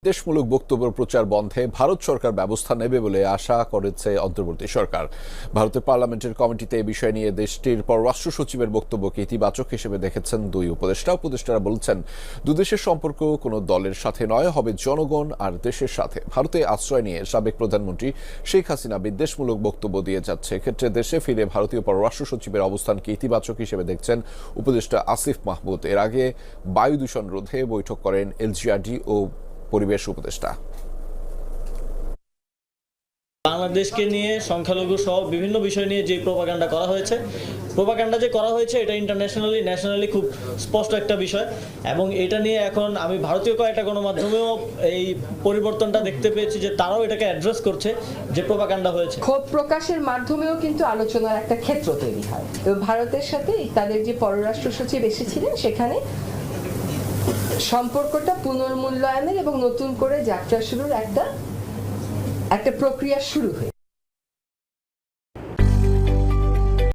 দেশমূলক বক্তব্য প্রচার বন্ধে ভারত সরকার ব্যবস্থা নেবে বলে আশা করেছে অন্তর্বর্তী সরকার। ভারতের পার্লামেন্টের কমিটিতে এই বিষয় নিয়ে দেশটির পররাষ্ট্র সচিবের বক্তব্যকে ইতিবাচক হিসেবে দেখেছেন দুই উপদেষ্টারা বলছেন, দুদেশের সম্পর্ক কোনো দলের সাথে নয়, হবে জনগণ আর দেশের সাথে। ভারতে আশ্রয় নিয়ে সাবেক প্রধানমন্ত্রী শেখ হাসিনা বিদ্বেষমূলক বক্তব্য দিয়ে যাচ্ছে। এক্ষেত্রে দেশে ফিরে ভারতীয় পররাষ্ট্র সচিবের অবস্থানকে ইতিবাচক হিসেবে দেখছেন উপদেষ্টা আসিফ মাহমুদ। এর আগে বায়ু দূষণ রোধে বৈঠক করেন এলজিআরডি ও পরিবেশ উপদেষ্টা। বাংলাদেশকে নিয়ে সংখ্যালঘু সহ বিভিন্ন বিষয় নিয়ে যে প্রোপাগান্ডা করা হয়েছে এটা ইন্টারন্যাশনালি ন্যাশনালি খুব স্পষ্ট একটা বিষয়, এবং এটা নিয়ে এখন আমি ভারতীয় কয়েকটা গণমাধ্যমেও এই পরিবর্তনটা দেখতে পেয়েছি যে তারাও এটাকে অ্যাড্রেস করছে যে প্রোপাগান্ডা হয়েছে। ক্ষোভ প্রকাশের মাধ্যমেও কিন্তু আলোচনার একটা ক্ষেত্র তৈরি হয়। এবং ভারতের সাথে তাদের যে পররাষ্ট্র সচিব এসেছিলেন সেখানে সম্পর্কটা পুনর্মূল্যায়নের এবং নতুন করে যাত্রা শুরুর একটা প্রক্রিয়া শুরু হয়েছে।